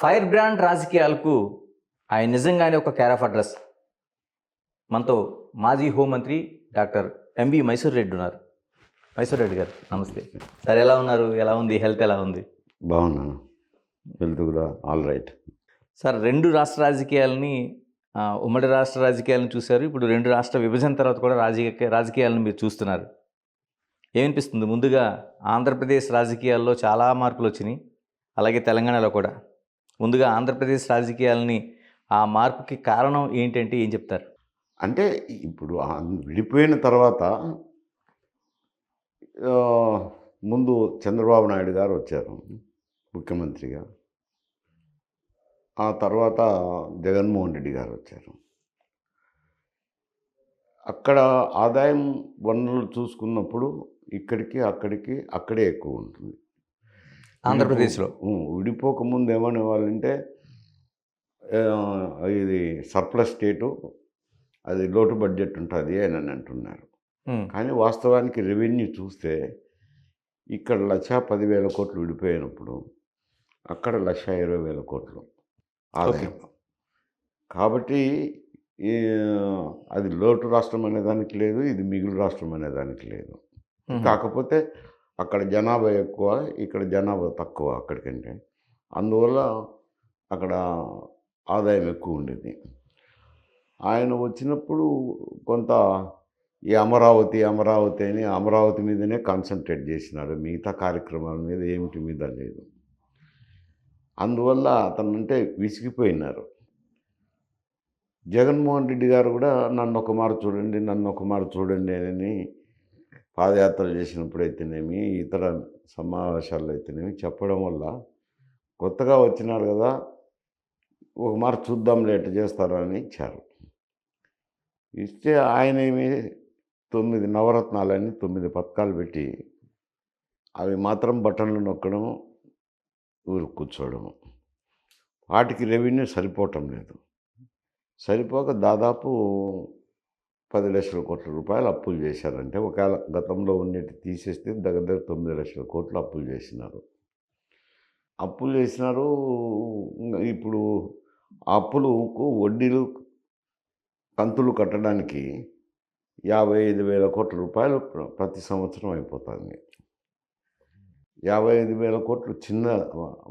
Fire brand రాజకీయాలకు ఆయన నిజంగానే ఒక కేర్ ఆఫ్ అడ్రస్. మనతో మాజీ హోంమంత్రి డాక్టర్ ఎంవి మైసూర్ రెడ్డి ఉన్నారు. మైసూర్ రెడ్డి గారు నమస్తే సార్. ఎలా ఉన్నారు? ఎలా ఉంది హెల్త్? ఎలా ఉంది? బాగున్నాను, హెల్త్ కూడా ఆల్ రైట్. సార్, రెండు రాష్ట్ర రాజకీయాలని ఉమ్మడి రాష్ట్ర రాజకీయాలను చూశారు. ఇప్పుడు రెండు రాష్ట్ర విభజన తర్వాత కూడా రాజకీయాలను మీరు చూస్తున్నారు. ఏమనిపిస్తుంది? ముందుగా ఆంధ్రప్రదేశ్ రాజకీయాల్లో చాలా మార్పులు వచ్చినాయి, అలాగే తెలంగాణలో కూడా. ముందుగా ఆంధ్రప్రదేశ్ రాజకీయాలని ఆ మార్పుకి కారణం ఏంటంటే ఏం చెప్తారు? అంటే ఇప్పుడు విడిపోయిన తర్వాత ముందు చంద్రబాబు నాయుడు గారు వచ్చారు ముఖ్యమంత్రిగా. ఆ తర్వాత జగన్మోహన్ రెడ్డి గారు వచ్చారు. అక్కడ ఆదాయం వనరులు చూసుకున్నప్పుడు ఇక్కడికి అక్కడే ఎక్కువ ఉంటుంది ఆంధ్రప్రదేశ్లో. విడిపోకముందు ఏమనే వాళ్ళంటే ఇది సర్ప్లస్ స్టేటు, అది లోటు బడ్జెట్ ఉంటుంది అని అంటున్నారు. కానీ వాస్తవానికి రెవెన్యూ చూస్తే ఇక్కడ 1,10,000 కోట్లు విడిపోయినప్పుడు అక్కడ 1,20,000 కోట్లు ఆదాయం. కాబట్టి అది లోటు రాష్ట్రం అనేదానికి లేదు, ఇది మిగులు రాష్ట్రం అనేదానికి లేదు. కాకపోతే అక్కడ జనాభా ఎక్కువ, ఇక్కడ జనాభా తక్కువ అక్కడికంటే. అందువల్ల అక్కడ ఆదాయం ఎక్కువ ఉండేది. ఆయన వచ్చినప్పుడు కొంత ఈ అమరావతి అని అమరావతి మీదనే కాన్సన్ట్రేట్ చేసినాడు, మిగతా కార్యక్రమాల మీద ఏమిటి మీద లేదు. అందువల్ల అతనంటే విసిగిపోయినారు. జగన్మోహన్ రెడ్డి గారు కూడా నన్ను ఒక మారు చూడండి అని పాదయాత్రలు చేసినప్పుడు అయితేనేమి, ఇతర సమావేశాల్లో అయితేనేమి చెప్పడం వల్ల కొత్తగా వచ్చినారు కదా, ఒక మారు చూద్దాం లేట్ చేస్తారని ఇచ్చారు. ఇస్తే ఆయన ఏమి 9 నవరత్నాలని 9 పథకాలు పెట్టి అవి మాత్రం బటన్లు నొక్కడం, ఊరు కూర్చోవడము. వాటికి రెవెన్యూ సరిపోవటం లేదు. సరిపోక దాదాపు 10 లక్షల కోట్ల రూపాయలు అప్పులు చేశారంటే, ఒకవేళ గతంలో ఉన్నట్టు తీసేస్తే దగ్గర 9 లక్షల కోట్లు అప్పులు చేసినారు. ఇప్పుడు అప్పులకు వడ్డీలు కంతులు కట్టడానికి 55,000 కోట్ల రూపాయలు ప్రతి సంవత్సరం అయిపోతుంది. 55,000 కోట్లు చిన్న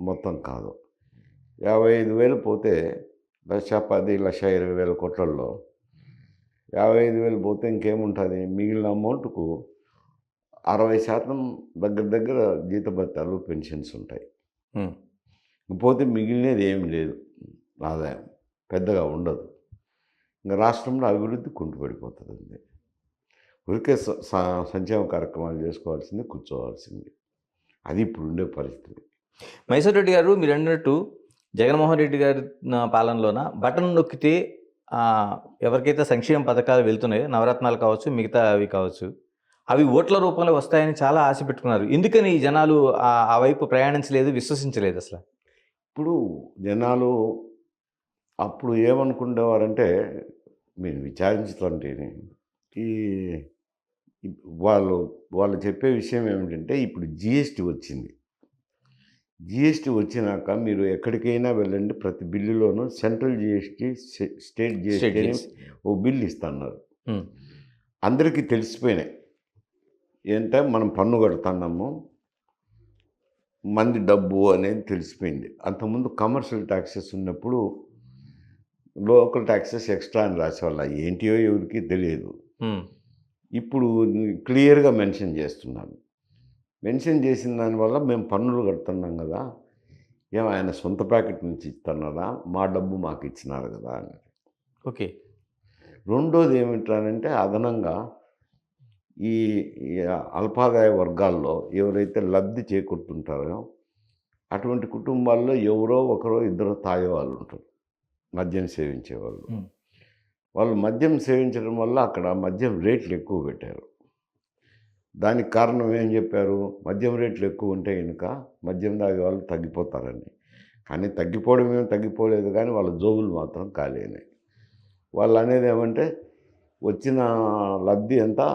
మొత్తం కాదు. 55,000 పోతే 1,10,000, 1,20,000 కోట్లలో 55,000 పోతే ఇంకేముంటుంది? మిగిలిన అమౌంట్కు 60% దగ్గర జీతభత్యాలు, పెన్షన్స్ ఉంటాయి. పోతే మిగిలినది ఏమి లేదు, ఆదాయం పెద్దగా ఉండదు. ఇంకా రాష్ట్రంలో అభివృద్ధి కుంటుపడిపోతుంది. ఊరికే సంక్షేమ కార్యక్రమాలు చేసుకోవాల్సింది, కూర్చోవాల్సింది. అది ఇప్పుడు ఉండే పరిస్థితి. మైసూర్ రెడ్డి గారు, మీరు అన్నట్టు జగన్మోహన్ రెడ్డి గారి పాలనలోన బటన్ నొక్కితే ఎవరికైతే సంక్షేమ పథకాలు వెళ్తున్నాయో, నవరత్నాలు కావచ్చు, మిగతా అవి కావచ్చు, అవి ఓట్ల రూపంలో వస్తాయని చాలా ఆశ పెట్టుకున్నారు. ఎందుకని జనాలు ఆ వైపు ప్రయాణించలేదు, విశ్వసించలేదు అసలు? ఇప్పుడు జనాలు అప్పుడు ఏమనుకునేవారంటే, మీరు విచారించుతుంటే ఈ వాళ్ళు చెప్పే విషయం ఏమిటంటే, ఇప్పుడు జిఎస్టీ వచ్చింది. జిఎస్టీ వచ్చినాక మీరు ఎక్కడికైనా వెళ్ళండి, ప్రతి బిల్లులోనూ సెంట్రల్ జిఎస్టీ, స్టేట్ జిఎస్టీ అని ఓ బిల్లు ఇస్తున్నారు. అందరికీ తెలిసిపోయినాయి ఏంటంటే మనం పన్ను కడుతున్నాము, మంది డబ్బు అనేది తెలిసిపోయింది. అంతకుముందు కమర్షియల్ ట్యాక్సెస్ ఉన్నప్పుడు లోకల్ ట్యాక్సెస్ ఎక్స్ట్రా అని రాసేవాళ్ళ, ఏంటియో ఎవరికి తెలియదు. ఇప్పుడు క్లియర్గా మెన్షన్ చేస్తున్నాను. మెన్షన్ చేసిన దానివల్ల మేము పన్నులు కడుతున్నాం కదా, ఆయన సొంత ప్యాకెట్ నుంచి ఇస్తున్నారా, మా డబ్బు మాకు ఇచ్చినారు కదా అని. ఓకే. రెండోది ఏమిటంటే, అదనంగా ఈ అల్పాదాయ వర్గాల్లో ఎవరైతే లబ్ధి చేకూరుతుంటారో అటువంటి కుటుంబాల్లో ఎవరో ఒకరో ఇద్దరు తాగే వాళ్ళు ఉంటారు, మద్యం సేవించేవాళ్ళు. వాళ్ళు మద్యం సేవించడం వల్ల అక్కడ మద్యం రేట్లు ఎక్కువ పెట్టారు. దానికి కారణం ఏం చెప్పారు? మద్యం రేట్లు ఎక్కువ ఉంటే కనుక మద్యం తాగే వాళ్ళు తగ్గిపోతారని. కానీ తగ్గిపోవడం ఏమి తగ్గిపోలేదు, కానీ వాళ్ళ జోబులు మాత్రం ఖాళీ అయినాయి. వాళ్ళు అనేది ఏమంటే, వచ్చిన లబ్ధి అంతా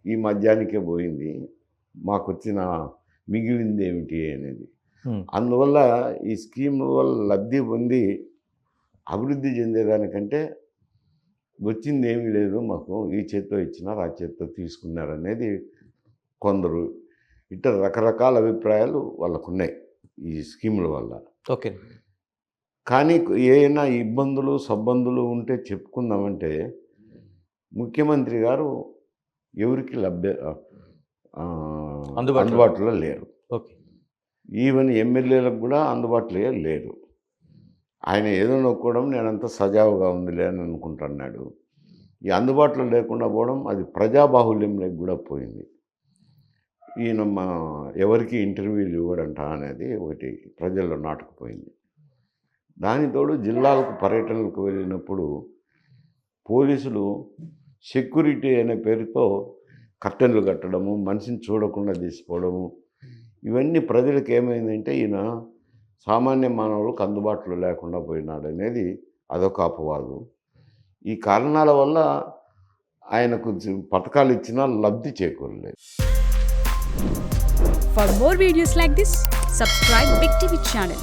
ఈ మద్యానికే పోయింది, మాకు వచ్చిన మిగిలింది ఏమిటి అనేది. అందువల్ల ఈ స్కీమ్ వల్ల లబ్ధి పొంది అభివృద్ధి చెందేదానికంటే వచ్చింది ఏమీ లేదు, మాకు ఈ చేత్తో ఇచ్చినారు ఆ చేత్తో తీసుకున్నారు అనేది కొందరు ఇట్లా రకరకాల అభిప్రాయాలు వాళ్ళకు ఉన్నాయి ఈ స్కీముల వల్ల. ఓకే. కానీ ఏమైనా ఇబ్బందులు సబ్బందులు ఉంటే చెప్పుకుందామంటే ముఖ్యమంత్రి గారు ఎవరికి అందుబాటులో లేరు. ఓకే. ఈవెన్ ఎమ్మెల్యేలకు కూడా అందుబాటులో లేరు. ఆయన ఏదో నొక్కడం నేనంతా సజావుగా ఉందిలే అని అనుకుంటున్నాడు. ఈ అందుబాటులో లేకుండా పోవడం అది ప్రజాబాహుల్యంలోకి కూడా పోయింది. ఈయన ఎవరికి ఇంటర్వ్యూలు ఇవ్వడంట అనేది ఒకటి ప్రజల్లో నాటుకుపోయింది. దానితోడు జిల్లాలకు పర్యటనలకు వెళ్ళినప్పుడు పోలీసులు సెక్యూరిటీ అనే పేరుతో కర్టెన్లు కట్టడము, మనిషిని చూడకుండా తీసిపోవడము, ఇవన్నీ ప్రజలకు ఏమైందంటే ఈయన సామాన్య మానవులకు అందుబాటులో లేకుండా పోయినాడు అనేది అదొక అపవాదు. ఈ కారణాల వల్ల ఆయనకు పథకాలు ఇచ్చినా లబ్ధి చేకూరలేదు. For more videos like this, subscribe Big TV channel.